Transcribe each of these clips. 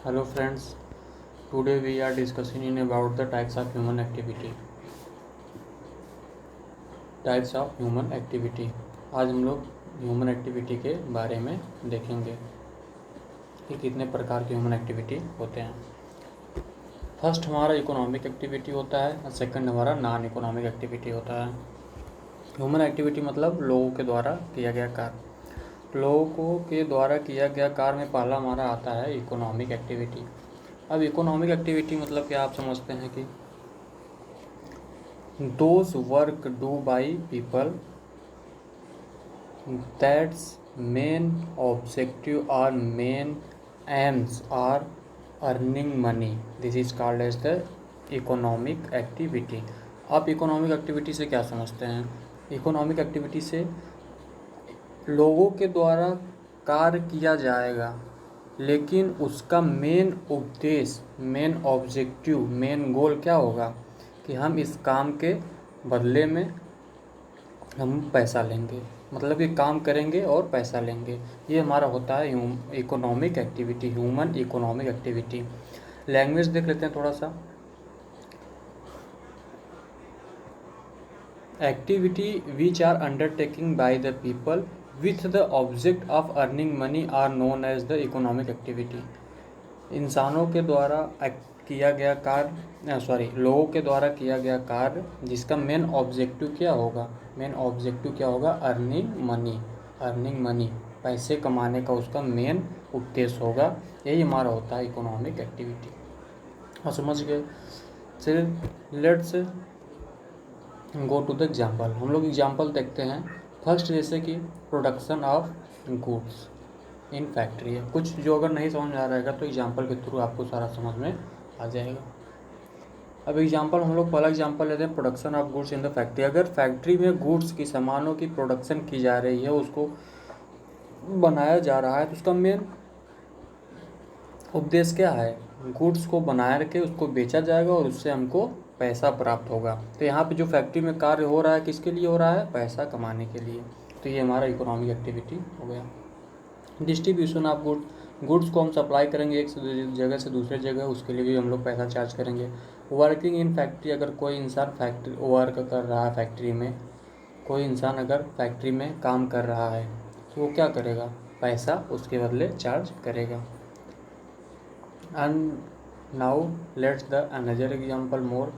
Hello friends, today we are discussing in about the types of human activity. Types of human activity. आज हम लोग human activity के बारे में देखेंगे कि कितने प्रकार के ह्यूमन एक्टिविटी होते हैं। फर्स्ट हमारा इकोनॉमिक एक्टिविटी होता है और सेकंड हमारा नॉन इकोनॉमिक एक्टिविटी होता है। ह्यूमन एक्टिविटी मतलब लोगों के द्वारा किया गया कार्य। लोगों के द्वारा किया गया कार्य में पहला हमारा आता है इकोनॉमिक एक्टिविटी। अब इकोनॉमिक एक्टिविटी मतलब क्या आप समझते हैं कि those work do by people that's main objective or main aims are earning money, this is called as the economic activity। आप इकोनॉमिक एक्टिविटी से क्या समझते हैं? इकोनॉमिक एक्टिविटी से लोगों के द्वारा कार्य किया जाएगा लेकिन उसका मेन उद्देश्य, मेन ऑब्जेक्टिव, मेन गोल क्या होगा कि हम इस काम के बदले में हम पैसा लेंगे, मतलब कि काम करेंगे और पैसा लेंगे। ये हमारा होता है economic activity, human economic activity. Language देख लेते हैं थोड़ा सा। Activity which are undertaking by the people with the object of earning money are known as the economic activity. इंसानों के द्वारा किया गया कार्य, लोगों के द्वारा किया गया कार्य जिसका मेन ऑब्जेक्टिव क्या होगा? मेन ऑब्जेक्टिव क्या होगा? Earning money. अर्निंग मनी, पैसे कमाने का उसका मेन उद्देश्य होगा। यही हमारा होता है इकोनॉमिक एक्टिविटी। और समझ गए? चलिए let's go to the example. हम लोग एग्जाम्पल देखते हैं। फर्स्ट जैसे कि production of goods in factory है। कुछ जो अगर नहीं समझ में आ रहेगा तो एग्जाम्पल के थ्रू आपको सारा समझ में आ जाएगा। अब एग्जाम्पल हम लोग पहला एग्जाम्पल लेते हैं, production of goods in the factory. अगर फैक्ट्री में गुड्स की, सामानों की प्रोडक्शन की जा रही है, उसको बनाया जा रहा है, तो उसका मेन उद्देश्य क्या है? गुड्स को बना के उसको बेचा जाएगा और उससे हमको पैसा प्राप्त होगा। तो यहाँ पे जो फैक्ट्री में कार्य हो रहा है किसके लिए हो रहा है? पैसा कमाने के लिए। तो ये हमारा इकोनॉमिक एक्टिविटी हो गया। डिस्ट्रीब्यूशन ऑफ गुड्स को हम सप्लाई करेंगे एक जगह से दूसरे जगह, उसके लिए भी हम लोग पैसा चार्ज करेंगे। वर्किंग इन फैक्ट्री, अगर कोई इंसान फैक्ट्री वर्क कर रहा है, फैक्ट्री में कोई इंसान अगर फैक्ट्री में काम कर रहा है तो वो क्या करेगा? पैसा उसके बदले चार्ज करेगा। And now let's the another example more.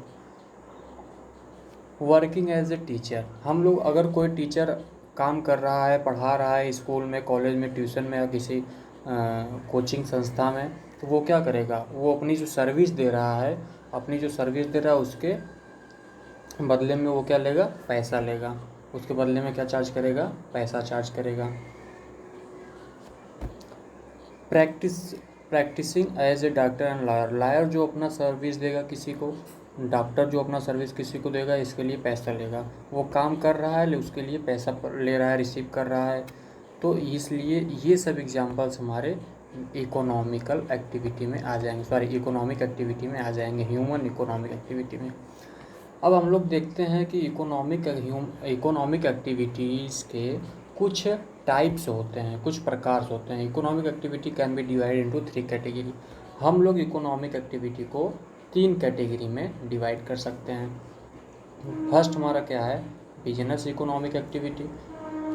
Working as a teacher, हम लोग अगर कोई टीचर काम कर रहा है, पढ़ा रहा है स्कूल में, कॉलेज में, ट्यूशन में या किसी कोचिंग संस्था में, तो वो क्या करेगा? वो अपनी जो सर्विस दे रहा है, उसके बदले में वो क्या लेगा? पैसा लेगा। उसके बदले में क्या चार्ज करेगा? पैसा चार्ज करेगा। Practising as a doctor and lawyer, lawyer जो अपना सर्विस देगा किसी को, डॉक्टर जो अपना सर्विस किसी को देगा, इसके लिए पैसा लेगा। वो काम कर रहा है, उसके लिए पैसा ले रहा है, रिसीव कर रहा है। तो इसलिए ये सब एग्जांपल्स हमारे इकोनॉमिकल एक्टिविटी में आ जाएंगे, इकोनॉमिक एक्टिविटी में आ जाएंगे, ह्यूमन इकोनॉमिक एक्टिविटी में। अब हम लोग देखते हैं कि इकोनॉमिक एक्टिविटीज़ के कुछ टाइप्स होते हैं, कुछ प्रकार होते हैं। Economic activity can be divide into 3 category. हम लोग इकोनॉमिक एक्टिविटी को 3 कैटेगरी में डिवाइड कर सकते हैं। फर्स्ट हमारा क्या है? Business economic activity.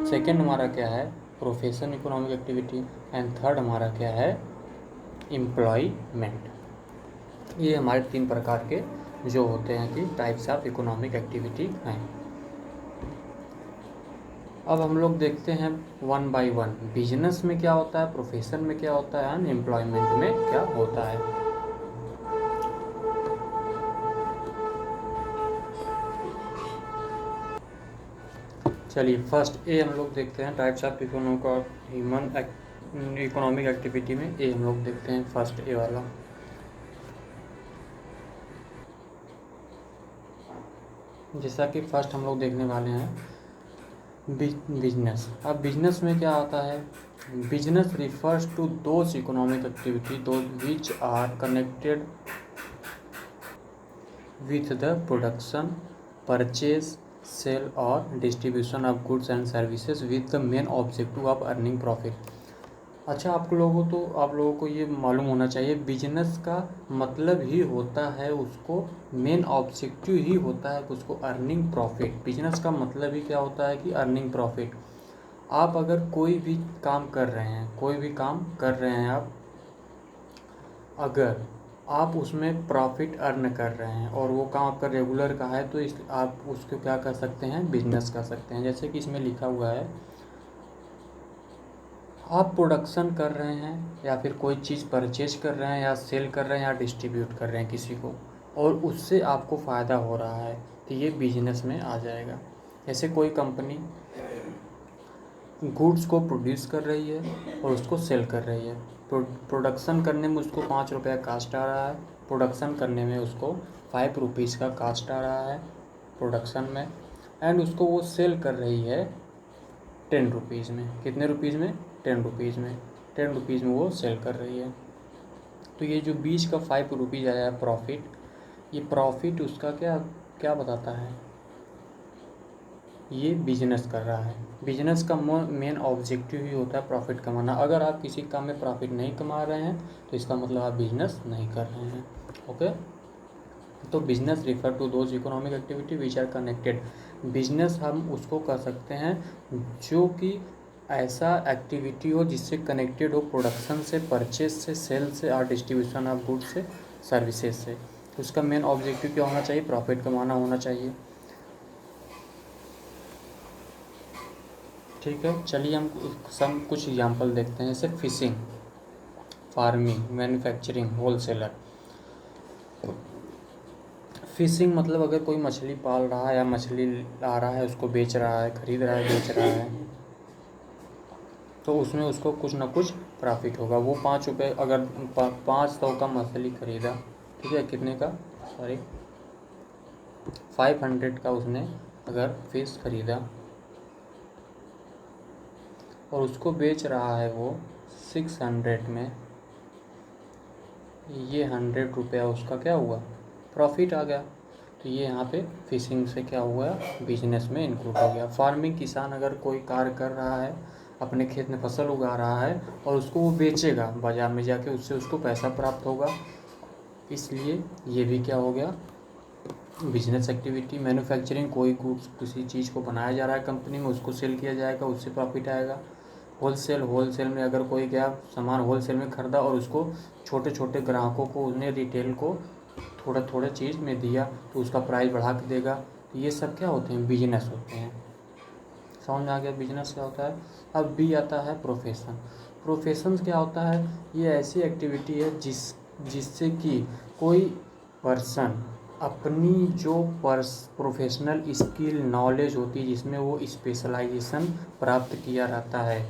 सेकंड हमारा क्या है? Profession economic activity. And third हमारा क्या है? एम्प्लॉयमेंट। ये हमारे 3 प्रकार के जो होते हैं कि टाइप्स ऑफ इकोनॉमिक एक्टिविटी हैं। अब हम लोग देखते हैं वन बाय वन। बिजनेस में क्या होता है, प्रोफेशन में क्या होता है, एंड एम्प्लॉयमेंट में क्या होता है। चलिए फर्स्ट ए हम लोग देखते हैं, टाइप्स ऑफ इकोनॉमिक एक्टिविटी में ए हम लोग देखते हैं, फर्स्ट ए वाला। जैसा कि फर्स्ट हम लोग देखने वाले हैं बिजनेस। अब बिजनेस में क्या आता है? Business refers to those economic activity which are connected with the production, purchase, sale और distribution of goods and services with the main objective of earning profit. अच्छा, आप लोगों को ये मालूम होना चाहिए, बिजनेस का मतलब ही होता है उसको, मेन ऑब्जेक्टिव ही होता है कि उसको अर्निंग प्रॉफिट। बिजनेस का मतलब ही क्या होता है कि अर्निंग प्रॉफिट। आप अगर कोई भी काम कर रहे हैं, आप अगर आप उसमें प्रॉफिट अर्न कर रहे हैं और वो काम आपका रेगुलर का है, तो इस आप उसको क्या कर सकते हैं, बिजनेस कर सकते हैं। जैसे कि इसमें लिखा हुआ है, आप प्रोडक्शन कर रहे हैं या फिर कोई चीज़ परचेज कर रहे हैं या सेल कर रहे हैं या डिस्ट्रीब्यूट कर रहे हैं किसी को, और उससे आपको फ़ायदा हो रहा है, तो ये बिजनेस में आ जाएगा। जैसे कोई कंपनी गुड्स को प्रोड्यूस कर रही है और उसको सेल कर रही है। प्रोडक्शन करने में उसको 5 रुपये कास्ट आ रहा है, प्रोडक्शन करने में उसको 5 रुपीज़ का कास्ट आ रहा है प्रोडक्शन में, एंड उसको वो सेल कर रही है 10 रुपीज़ में। कितने रुपीज़ में? 10 रुपीज़ में। 10 रुपीज़ में वो सेल कर रही है। तो ये जो बीच का 5 रुपीज़ आया है प्रॉफिट, ये प्रॉफिट उसका क्या क्या बताता है, ये बिजनेस कर रहा है। बिजनेस का मेन ऑब्जेक्टिव ही होता है प्रॉफिट कमाना। अगर आप किसी काम में प्रॉफिट नहीं कमा रहे हैं तो इसका मतलब आप बिजनेस नहीं कर रहे हैं। ओके, तो business refer to those economic activity which are connected. Business हम उसको कर सकते हैं जो कि ऐसा एक्टिविटी हो जिससे कनेक्टेड हो प्रोडक्शन से, परचेज से, सेल से और डिस्ट्रीब्यूशन ऑफ गुड्स से, सर्विसेज से। उसका मेन ऑब्जेक्टिव क्या होना चाहिए, प्रॉफिट कमाना होना चाहिए। ठीक है, चलिए हम कुछ एग्जांपल देखते हैं। जैसे fishing, farming, manufacturing, wholesaler. Fishing मतलब अगर कोई मछली पाल रहा है या मछली ला रहा है, उसको बेच रहा है, खरीद रहा है, बेच रहा है, तो उसमें उसको कुछ ना कुछ प्रॉफिट होगा। वो 5 रुपये, अगर 500 का मछली खरीदा, ठीक है, कितने का, सॉरी 500 का उसने अगर फिश खरीदा और उसको बेच रहा है वो 600 में, ये 100 रुपया उसका क्या हुआ, प्रॉफिट आ गया। तो ये यहाँ पे फिशिंग से क्या हुआ, बिजनेस में इंक्लूड हो गया। फार्मिंग, किसान अगर कोई कार्य कर रहा है, अपने खेत में फसल उगा रहा है और उसको वो बेचेगा बाज़ार में जाके, उससे उसको पैसा प्राप्त होगा, इसलिए ये भी क्या हो गया, बिजनेस एक्टिविटी। मैन्युफैक्चरिंग, कोई गुड्स, किसी चीज़ को बनाया जा रहा है कंपनी में, उसको सेल किया जाएगा, उससे प्रॉफिट आएगा। होलसेल में अगर कोई गया सामान होलसेल में ख़रीदा और उसको छोटे छोटे ग्राहकों को, उसने रिटेल को थोड़ा थोड़ा चीज़ में दिया, तो उसका प्राइस बढ़ा के देगा। तो ये सब क्या होते हैं, बिजनेस होते हैं। समझ में आ गया बिजनेस क्या होता है। अब बी आता है प्रोफेशन। प्रोफेशन क्या होता है, ये ऐसी एक्टिविटी है जिससे कि कोई पर्सन अपनी जो प्रोफेशनल स्किल, नॉलेज होती है, जिसमें वो स्पेशलाइजेशन प्राप्त किया रहता है,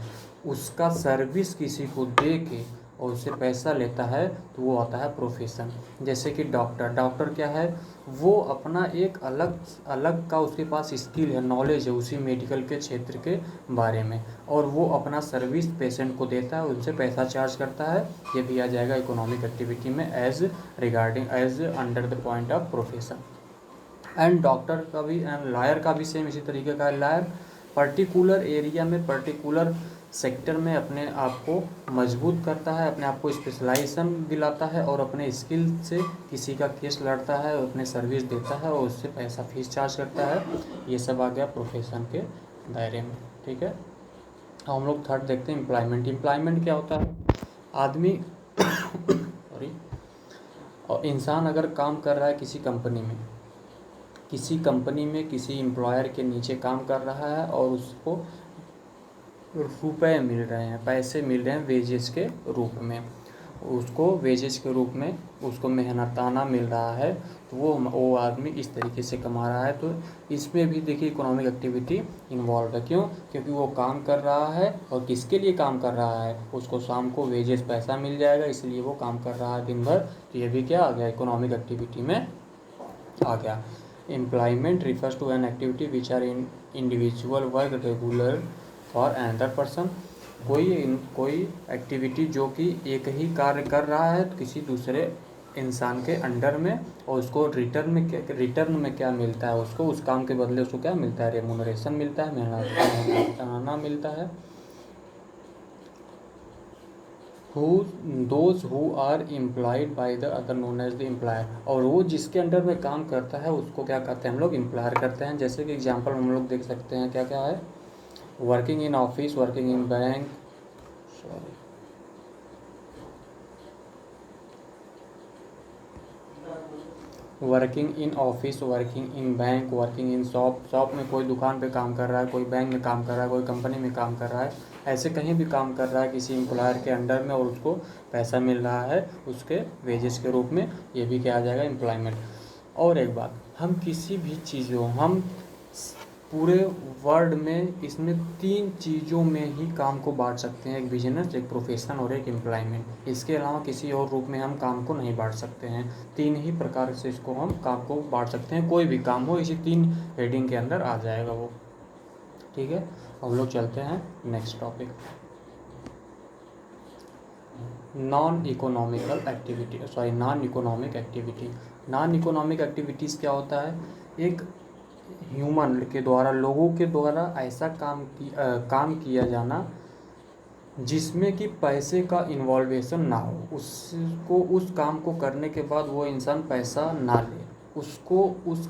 उसका सर्विस किसी को दे के और उससे पैसा लेता है, तो वो आता है प्रोफेशन। जैसे कि डॉक्टर क्या है, वो अपना एक अलग अलग का उसके पास स्किल है, नॉलेज है उसी मेडिकल के क्षेत्र के बारे में, और वो अपना सर्विस पेशेंट को देता है, उनसे पैसा चार्ज करता है। ये भी आ जाएगा इकोनॉमिक एक्टिविटी में as under the point of profession. And doctor का भी, एंड लॉयर का भी सेम इसी तरीके का है। लॉयर पर्टिकुलर एरिया में, पर्टिकुलर सेक्टर में अपने आप को मजबूत करता है, अपने आप को स्पेशलाइजेशन दिलाता है और अपने स्किल से किसी का केस लड़ता है, अपने सर्विस देता है और उससे पैसा फीस चार्ज करता है। ये सब आ गया प्रोफेशन के दायरे में। ठीक है, अब हम लोग थर्ड देखते हैं, एम्प्लॉयमेंट। एम्प्लॉयमेंट क्या होता है, आदमी सॉरी, और इंसान अगर काम कर रहा है किसी कंपनी में किसी एम्प्लॉयर के नीचे काम कर रहा है और उसको रुपए मिल रहे हैं, पैसे मिल रहे हैं वेजेस के रूप में, उसको वेजेस के रूप में उसको मेहनताना मिल रहा है, तो वो आदमी इस तरीके से कमा रहा है। तो इसमें भी देखिए इकोनॉमिक एक्टिविटी इन्वॉल्व है। क्यों? क्योंकि वो काम कर रहा है और किसके लिए काम कर रहा है, उसको शाम को वेजेस पैसा मिल जाएगा, इसलिए वो काम कर रहा है दिन भर। तो ये भी क्या आ गया, इकोनॉमिक एक्टिविटी में आ गया। Employment refers to an activity which are individual work regular for another person. कोई एक्टिविटी जो कि एक ही कार्य कर रहा है किसी दूसरे इंसान के अंडर में, और उसको रिटर्न में क्या मिलता है, उसको उस काम के बदले उसको क्या मिलता है, रेमुनरेशन मिलता है, मेहनताना मिलता है। Who those who are employed by the other known as the employer, और वो जिसके अंडर में काम करता है उसको क्या कहते हैं हम लोग, एम्प्लॉयर करते हैं। जैसे कि एग्जांपल हम लोग देख सकते हैं क्या क्या है, working in office, working in bank, sorry, working in office, working in bank, working in shop, shop में कोई दुकान पे काम कर रहा है, कोई बैंक में काम कर रहा है, कोई कंपनी में काम कर रहा है, ऐसे कहीं भी काम कर रहा है किसी एम्प्लॉयर के अंडर में और उसको पैसा मिल रहा है उसके वेजेस के रूप में, ये भी क्या आ जाएगा, एम्प्लॉयमेंट। और एक बात, हम किसी भी चीज़ों, हम पूरे वर्ल्ड में इसमें 3 चीज़ों में ही काम को बांट सकते हैं, एक बिजनेस, एक प्रोफेशन और एक एम्प्लॉयमेंट। इसके अलावा किसी और रूप में हम काम को नहीं बांट सकते हैं। 3 ही प्रकार से इसको हम काम को बांट सकते हैं, कोई भी काम हो इसी 3 हेडिंग के अंदर आ जाएगा वो। ठीक है, हम लोग चलते हैं next topic, non economical activity, sorry non economic activity. Non economic activities क्या होता है, एक ह्यूमन के द्वारा, लोगों के द्वारा ऐसा काम किया जाना जिसमें कि पैसे का इन्वॉल्वेशन ना हो, उसको उस काम को करने के बाद वो इंसान पैसा ना ले, उसको उस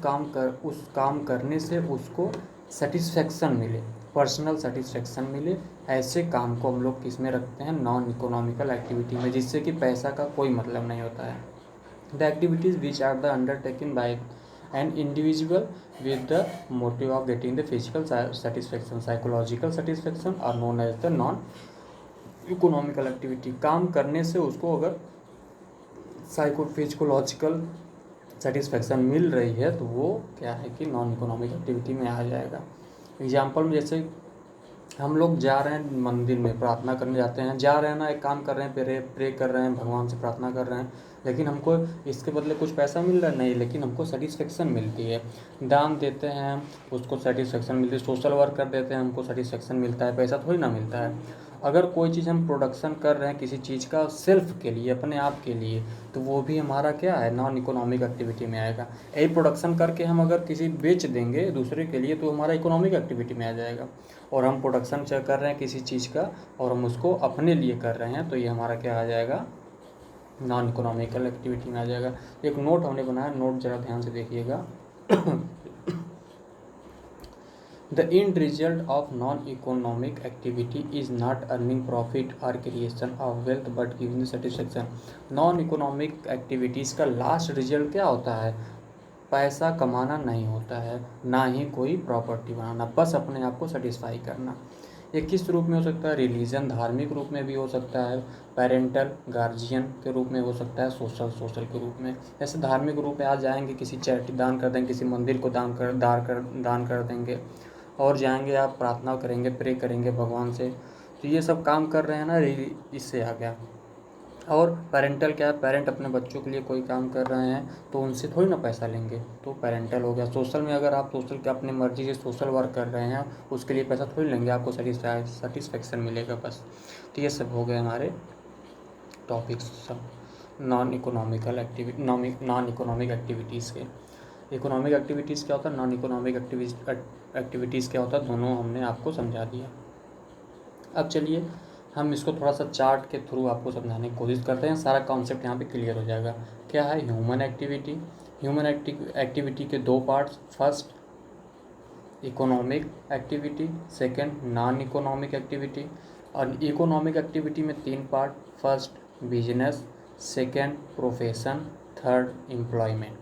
काम करने से उसको सेटिस्फेक्शन मिले, पर्सनल सेटिस्फेक्शन मिले, ऐसे काम को हम लोग किस में रखते हैं, नॉन इकोनॉमिकल एक्टिविटी में, जिससे कि पैसा का कोई मतलब नहीं होता है। The activities which are the undertaken by an individual with the motive of getting the physical satisfaction, psychological satisfaction are known as the non economical activity. काम करने से उसको अगर फिजिकोलॉजिकल सेटिस्फेक्शन मिल रही है तो वो क्या है कि नॉन इकोनॉमिक एक्टिविटी में आ जाएगा। एग्जाम्पल में जैसे हम लोग जा रहे हैं मंदिर में, प्रार्थना करने जाते हैं, जा रहे हैं ना, एक काम कर रहे हैं, प्रे कर रहे हैं, भगवान से प्रार्थना कर रहे हैं, लेकिन हमको इसके बदले कुछ पैसा मिल रहा है नहीं, लेकिन हमको सेटिस्फेक्शन मिलती है। दान देते हैं उसको सेटिस्फेक्शन मिलती है, सोशल वर्क कर देते हैं हमको सेटिस्फेक्शन मिलता है, पैसा थोड़ी ना मिलता है। अगर कोई चीज़ हम प्रोडक्शन कर रहे हैं किसी चीज़ का सेल्फ के लिए, अपने आप के लिए, तो वो भी हमारा क्या है, नॉन इकोनॉमिक एक्टिविटी में आएगा। यही प्रोडक्शन करके हम अगर किसी बेच देंगे दूसरे के लिए तो हमारा इकोनॉमिक एक्टिविटी में आ जाएगा। और हम प्रोडक्शन कर रहे हैं किसी चीज़ का और हम उसको अपने लिए कर रहे हैं तो ये हमारा क्या आ जाएगा, नॉन इकोनॉमिकल एक्टिविटी में आ जाएगा। एक नोट हमने बनाया, नोट ज़रा ध्यान से देखिएगा। The end result of non-economic activity is not earning profit or creation of wealth but giving satisfaction। Non-economic activities का लास्ट रिजल्ट क्या होता है, पैसा कमाना नहीं होता है, ना ही कोई प्रॉपर्टी बनाना, बस अपने आप को सेटिस्फाई करना। ये किस रूप में हो सकता है, रिलीजन, धार्मिक रूप में भी हो सकता है, पेरेंटल गार्जियन के रूप में हो सकता है, सोशल के रूप में। जैसे धार्मिक रूप में आज जाएंगे किसी चैरिटी दान कर देंगे, किसी मंदिर को दान कर देंगे, और जाएंगे आप प्रार्थना करेंगे, प्रे करेंगे भगवान से, तो ये सब काम कर रहे हैं ना, इससे आ गया। और पेरेंटल क्या है, पेरेंट अपने बच्चों के लिए कोई काम कर रहे हैं तो उनसे थोड़ी ना पैसा लेंगे, तो पेरेंटल हो गया। सोशल में अगर आप सोशल के अपनी मर्जी से सोशल वर्क कर रहे हैं उसके लिए पैसा थोड़ी लेंगे, आपको सेटिस्फेक्शन मिलेगा बस। तो ये सब हो गए हमारे टॉपिक्स सब नॉन इकोनॉमिकल एक्टिविटीज़ के। इकोनॉमिक एक्टिविटीज़ क्या होता है, नॉन इकोनॉमिक एक्टिविटीज़ क्या होता है, दोनों हमने आपको समझा दिया। अब चलिए हम इसको थोड़ा सा चार्ट के थ्रू आपको समझाने की कोशिश करते हैं, सारा कॉन्सेप्ट यहाँ पे क्लियर हो जाएगा। क्या है ह्यूमन एक्टिविटी, ह्यूमन एक्टिविटी के 2 parts, first economic activity, second non economic activity. और इकोनॉमिक एक्टिविटी में 3 part, first business, second profession, third employment.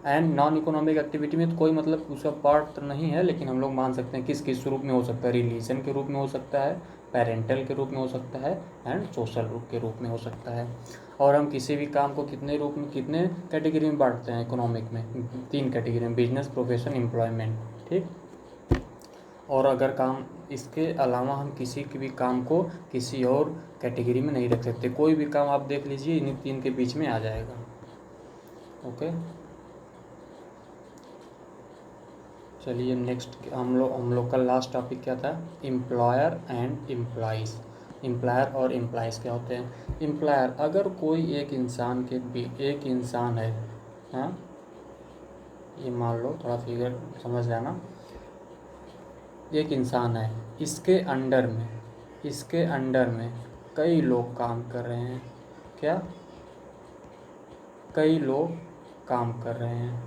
And non economic activity में तो कोई मतलब उसका पार्ट तो नहीं है, लेकिन हम लोग मान सकते हैं किस रूप में हो सकता है, रिलीजन के रूप में हो सकता है, पेरेंटल के रूप में हो सकता है, एंड सोशल रूप के रूप में हो सकता है। और हम किसी भी काम को कितने रूप में, कितने कैटेगरी में बांटते हैं इकोनॉमिक में, 3 कैटेगरी में, बिजनेस, प्रोफेशन, एम्प्लॉयमेंट। ठीक, और अगर काम इसके अलावा हम किसी के भी काम को किसी और कैटेगरी में नहीं रख सकते, कोई भी काम आप देख लीजिए इन्हीं 3 के बीच में आ जाएगा। ओके, चलिए नेक्स्ट हम लोग का लास्ट टॉपिक क्या था, एम्प्लॉयर एंड एम्प्लॉइज़। एम्प्लॉयर और एम्प्लॉइज़ क्या होते हैं। एम्प्लॉयर, अगर कोई एक इंसान है, हाँ, ये मान लो थोड़ा फिगर समझ जाना, एक इंसान है, इसके अंडर में कई लोग काम कर रहे हैं। क्या? कई लोग काम कर रहे हैं।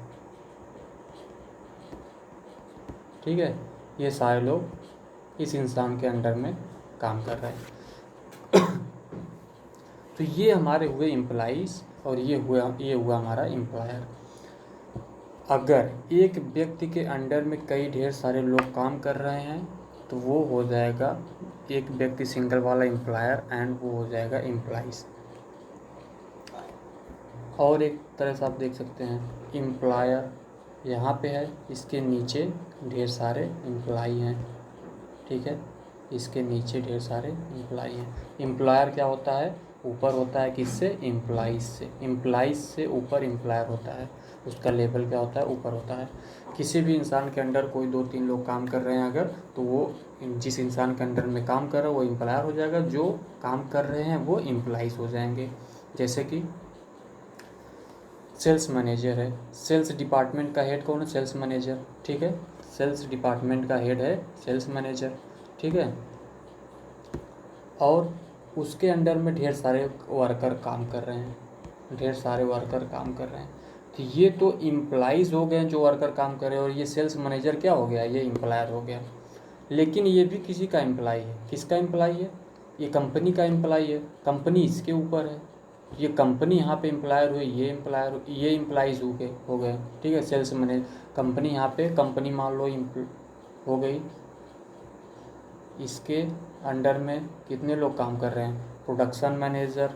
ठीक है, ये सारे लोग इस इंसान के अंडर में काम कर रहे हैं। तो ये हमारे हुए एम्प्लॉइज़ और ये हुआ हमारा एम्प्लॉयर। अगर एक व्यक्ति के अंडर में कई ढेर सारे लोग काम कर रहे हैं तो वो हो जाएगा एक व्यक्ति सिंगल वाला एम्प्लॉयर एंड वो हो जाएगा एम्प्लॉइज़। और एक तरह से आप देख सकते हैं एम्प्लॉयर यहाँ पे है, इसके नीचे ढेर सारे एम्प्लॉई हैं। ठीक है, इसके नीचे ढेर सारे एम्प्लॉई हैं। एम्प्लॉयर क्या होता है? ऊपर होता है किससे? एम्प्लॉइज़ से। एम्प्लॉइज़ से ऊपर एम्प्लॉयर होता है, उसका लेवल क्या होता है? ऊपर होता है। किसी भी इंसान के अंडर कोई 2-3 लोग काम कर रहे हैं अगर, तो वो जिस इंसान के अंडर में काम कर रहा है वो एम्प्लॉयर हो जाएगा, जो काम कर रहे हैं वो एम्प्लॉइज़ हो जाएंगे। जैसे कि सेल्स मैनेजर है, सेल्स डिपार्टमेंट का हेड कौन है? Sales manager. ठीक है, सेल्स डिपार्टमेंट का हेड है सेल्स मैनेजर। ठीक है, और उसके अंडर में ढेर सारे वर्कर काम कर रहे हैं, ढेर सारे वर्कर काम कर रहे हैं। तो ये तो एम्प्लॉइज़ हो गए जो वर्कर काम कर रहे हैं, और ये सेल्स मैनेजर क्या हो गया? ये एम्प्लॉयर हो गया। लेकिन ये भी किसी का एम्प्लॉई है। किसका एम्प्लॉई है? ये कंपनी का एम्प्लॉई है, कंपनी इसके ऊपर है। ये कंपनी यहाँ पे एम्प्लॉयर हुई, ये एम्प्लॉइज़ हो गए। ठीक है, सेल्स मैनेजर कंपनी, यहाँ पे कंपनी मान लो हो गई। इसके अंडर में कितने लोग काम कर रहे हैं? Production manager,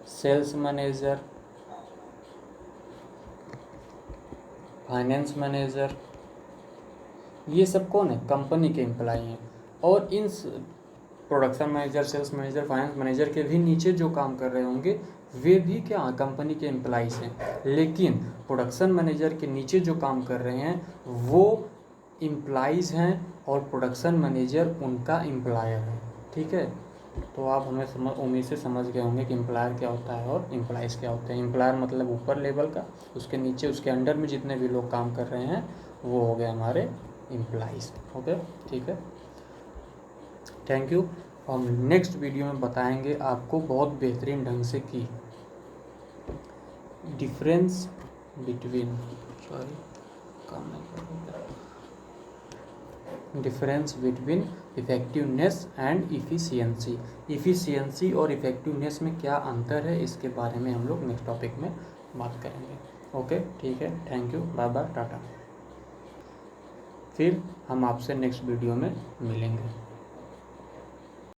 sales manager, finance manager, ये सब कौन है? कंपनी के एम्प्लॉई हैं। और इन production manager, sales manager, finance manager के भी नीचे जो काम कर रहे होंगे वे भी क्या? कंपनी के एम्प्लॉइज़ हैं। लेकिन प्रोडक्शन मैनेजर के नीचे जो काम कर रहे हैं वो एम्प्लॉइज़ हैं और प्रोडक्शन मैनेजर उनका एम्प्लॉयर है। ठीक है, तो आप हमें उम्मीद से समझ गए होंगे कि एम्प्लॉयर क्या होता है और एम्प्लॉइज़ क्या होते हैं। एम्प्लॉयर मतलब ऊपर लेवल का, उसके नीचे उसके अंडर में जितने भी लोग काम कर रहे हैं वो हो गए हमारे एम्प्लॉइज़। ओके, ठीक है, थैंक यू। हम नेक्स्ट वीडियो में बताएंगे आपको बहुत बेहतरीन ढंग से कि difference between effectiveness and efficiency. Efficiency और इफ़ेक्टिवनेस में क्या अंतर है, इसके बारे में हम लोग नेक्स्ट टॉपिक में बात करेंगे। ओके, ठीक है, thank you, bye bye, tata. फिर हम आपसे नेक्स्ट वीडियो में मिलेंगे।